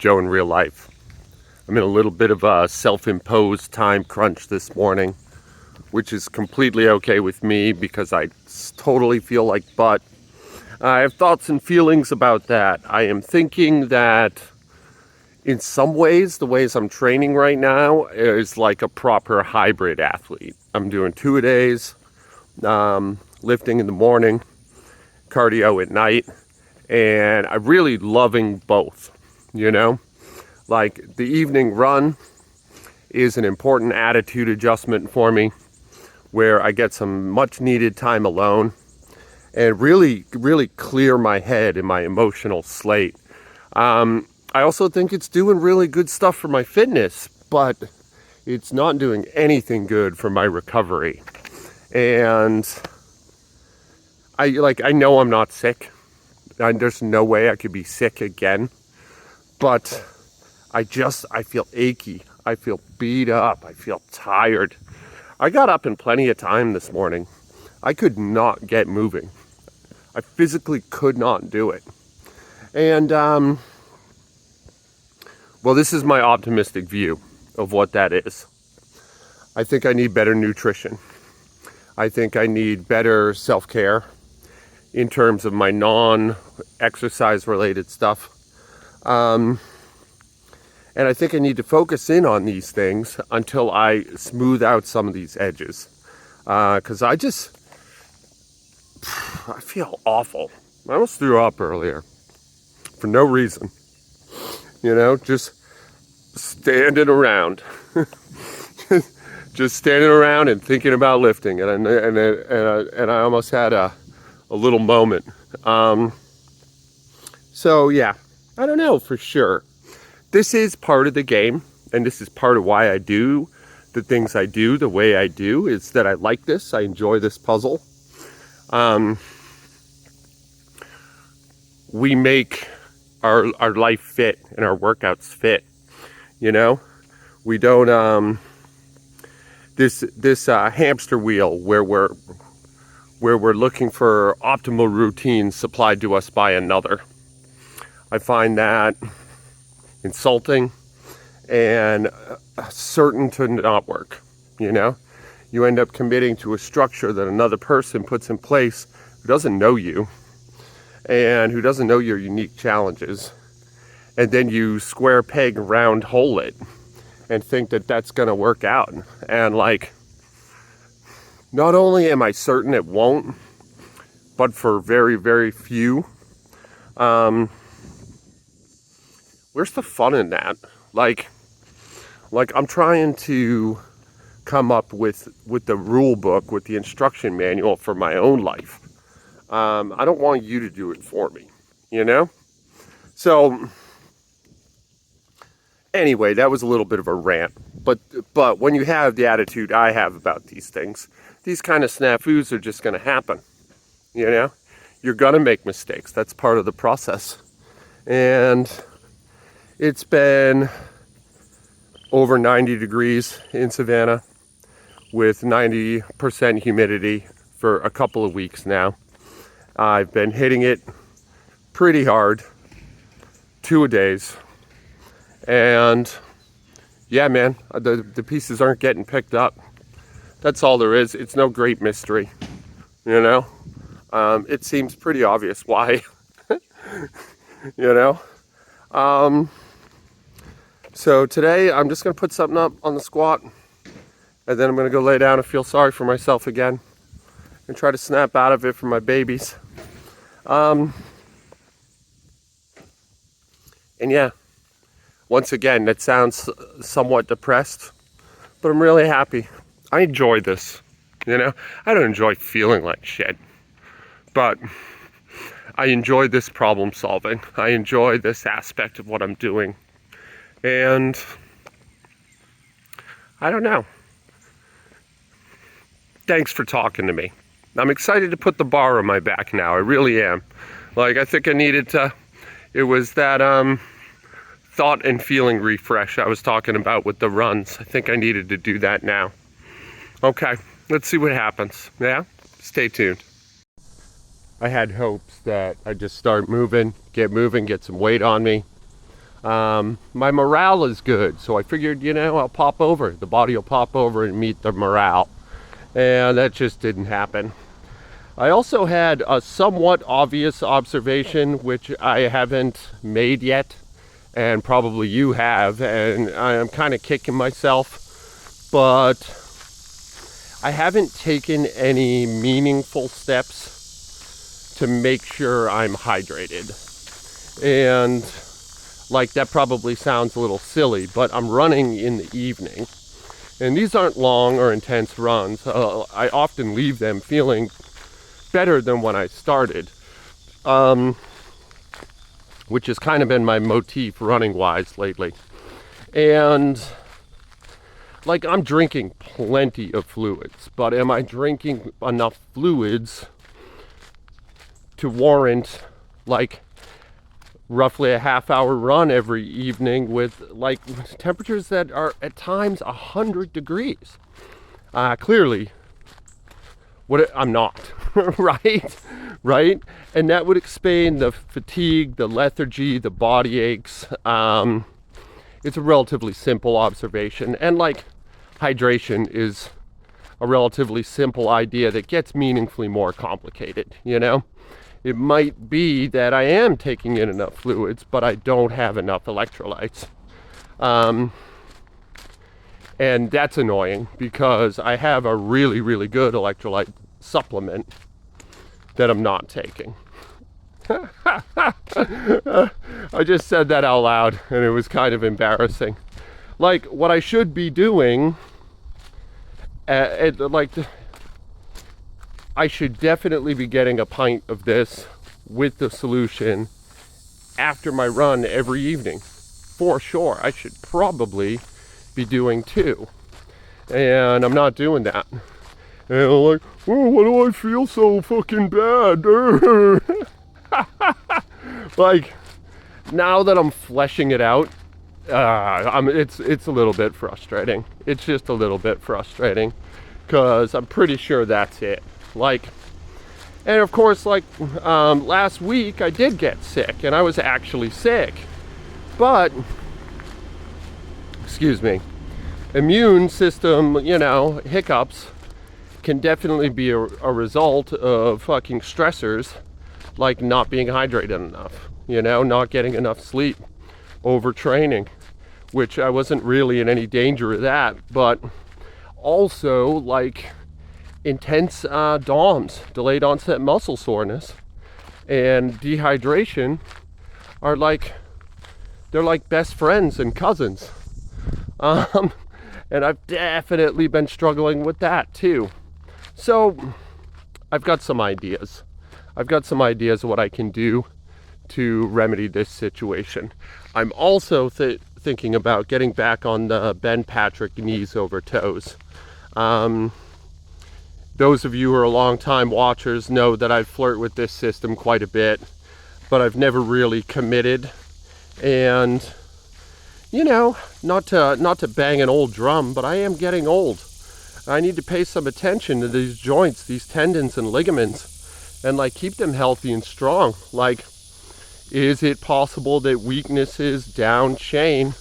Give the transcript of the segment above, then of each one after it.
Joe in real life. I'm in a little bit of a self-imposed time crunch this morning, which is completely okay with me because I totally feel like butt. I have thoughts and feelings about that. I am thinking that in some ways, the ways I'm training right now is like a proper hybrid athlete. I'm doing 2-a-days, lifting in the morning, cardio at night, and I'm really loving both, you know? Like the evening run is an important attitude adjustment for me where I get some much needed time alone and really clear my head and my emotional slate. I also think it's doing really good stuff for my fitness, but it's not doing anything good for my recovery. And I know I'm not sick. There's no way I could be sick again, but I feel achy. I feel beat up. I feel tired. I got up in plenty of time this morning. I could not get moving. I physically could not do it. And, well, this is my optimistic view of what that is. I think I need better nutrition. I think I need better self-care in terms of my non-exercise related stuff. And I think I need to focus in on these things until I smooth out some of these edges. Because I feel awful. I almost threw up earlier for no reason. You know, just standing around. Just standing around and thinking about lifting. And I almost had a little moment. So, yeah, I don't know for sure. This is part of the game, and this is part of why I do the things I do the way I do, is that I like this. I enjoy this puzzle. We make our life fit and our workouts fit, you know? We don't, this hamster wheel where we're looking for optimal routines supplied to us by another. I find that insulting and certain to not work, you know? You end up committing to a structure that another person puts in place who doesn't know you and who doesn't know your unique challenges. And then you square peg round hole it and think that that's going to work out. And like, not only am I certain it won't, but for very, very few, where's the fun in that? Like I'm trying to come up with the rule book, with the instruction manual for my own life. I don't want you to do it for me, you know? So anyway, that was a little bit of a rant. But when you have the attitude I have about these things, these kind of snafus are just going to happen, you know? You're going to make mistakes. That's part of the process. And it's been over 90 degrees in Savannah with 90% humidity for a couple of weeks now. I've been hitting it pretty hard, 2-a-days. And yeah, man, the pieces aren't getting picked up. That's all there is. It's no great mystery, you know? It seems pretty obvious why, you know? So today I'm just going to put something up on the squat, and then I'm going to go lay down and feel sorry for myself again and try to snap out of it for my babies. And yeah, once again, that sounds somewhat depressed, but I'm really happy. I enjoy this, you know? I don't enjoy feeling like shit, but I enjoy this problem solving. I enjoy this aspect of what I'm doing. And I don't know. Thanks for talking to me. I'm excited to put the bar on my back now. I really am. Like, I think I needed to, it was that thought and feeling refresh I was talking about with the runs. I think I needed to do that now. Okay, let's see what happens. Yeah? Stay tuned. I had hopes that I'd just start moving, get some weight on me. My morale is good, so I figured, I'll pop over. The body will pop over and meet the morale. And that just didn't happen. I also had a somewhat obvious observation, which I haven't made yet, and probably you have, and I am kind of kicking myself, but I haven't taken any meaningful steps to make sure I'm hydrated. And like, that probably sounds a little silly, but I'm running in the evening. And these aren't long or intense runs. I often leave them feeling better than when I started, which has kind of been my motif running-wise lately. And like, I'm drinking plenty of fluids, but am I drinking enough fluids to warrant like roughly a half-hour run every evening with like temperatures that are at times 100 degrees? Clearly, I'm not. right, and that would explain the fatigue, the lethargy, the body aches. It's a relatively simple observation, and like, hydration is a relatively simple idea that gets meaningfully more complicated. It might be that I am taking in enough fluids, but I don't have enough electrolytes. And that's annoying because I have a really, really good electrolyte supplement that I'm not taking. I just said that out loud and it was kind of embarrassing. Like, what I should be doing, I should definitely be getting a pint of this with the solution after my run every evening. For sure. I should probably be doing 2. And I'm not doing that. And I'm like, oh, why do I feel so fucking bad? Like, now that I'm fleshing it out, it's a little bit frustrating. It's just a little bit frustrating because I'm pretty sure that's it. Like, and of course, like, last week I did get sick, and I was actually sick, but, excuse me, immune system, hiccups can definitely be a result of fucking stressors, like not being hydrated enough, not getting enough sleep, overtraining, which I wasn't really in any danger of that, but also like intense DOMS, delayed onset muscle soreness, and dehydration are like, they're like best friends and cousins. And I've definitely been struggling with that too. So I've got some ideas. I've got some ideas of what I can do to remedy this situation. I'm also thinking about getting back on the Ben Patrick knees over toes. Those of you who are long-time watchers know that I flirt with this system quite a bit, but I've never really committed. And not to bang an old drum, but I am getting old. I need to pay some attention to these joints, these tendons and ligaments, and like keep them healthy and strong. Like, is it possible that weaknesses down chain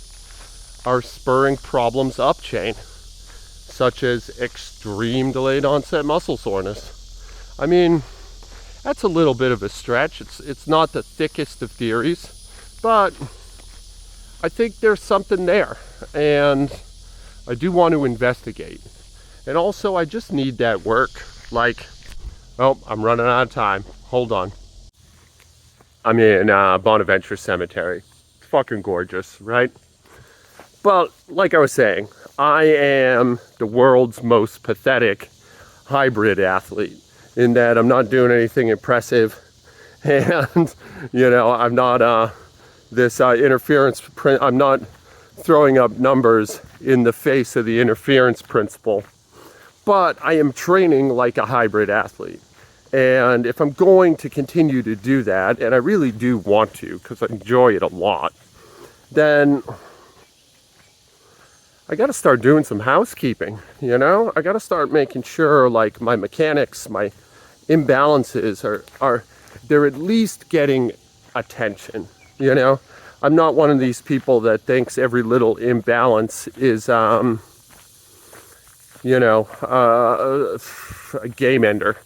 are spurring problems up chain, such as extreme delayed onset muscle soreness? I mean, that's a little bit of a stretch. It's not the thickest of theories, but I think there's something there, and I do want to investigate. And also, I just need that work. Like, oh, I'm running out of time. Hold on. I'm in Bonaventure Cemetery. It's fucking gorgeous, right? But like I was saying, I am the world's most pathetic hybrid athlete in that I'm not doing anything impressive, and I'm not this interference. I'm not throwing up numbers in the face of the interference principle, but I am training like a hybrid athlete. And if I'm going to continue to do that, and I really do want to because I enjoy it a lot, then I got to start doing some housekeeping. I got to start making sure like my mechanics, my imbalances are they're at least getting attention. I'm not one of these people that thinks every little imbalance is, you know, a game ender.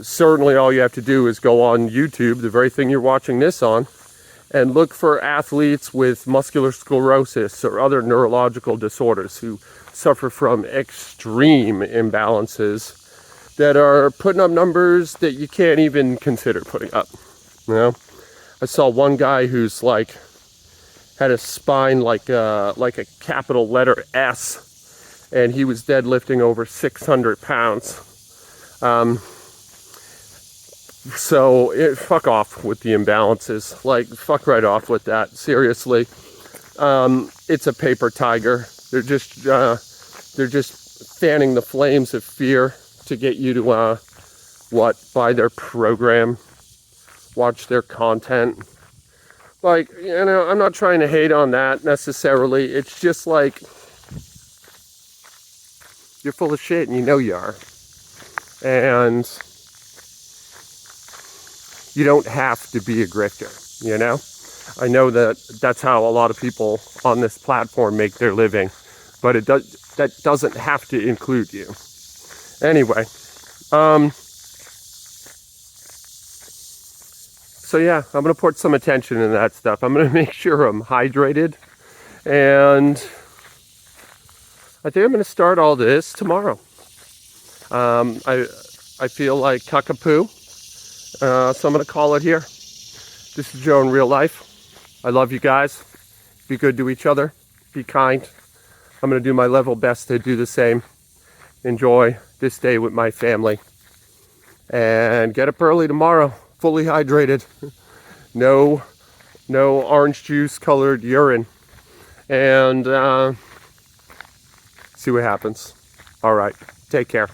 Certainly all you have to do is go on YouTube, the very thing you're watching this on, and look for athletes with muscular sclerosis or other neurological disorders who suffer from extreme imbalances that are putting up numbers that you can't even consider putting up. You know, I saw one guy who's like had a spine like a capital letter S, and he was deadlifting over 600 pounds. So fuck off with the imbalances. Like, fuck right off with that. Seriously, it's a paper tiger. They're just fanning the flames of fear to get you to buy their program, watch their content. Like, you know, I'm not trying to hate on that necessarily. It's just like, you're full of shit and you know you are. And you don't have to be a grifter, you know? I know that that's how a lot of people on this platform make their living, but that doesn't have to include you. Anyway, so yeah, I'm going to put some attention in that stuff. I'm going to make sure I'm hydrated, and I think I'm going to start all this tomorrow. I feel like cuckapoo, so I'm going to call it here. This is Joe in real life. I love you guys. Be good to each other. Be kind. I'm going to do my level best to do the same. Enjoy this day with my family. And get up early tomorrow, fully hydrated. No orange juice colored urine. And see what happens. All right. Take care.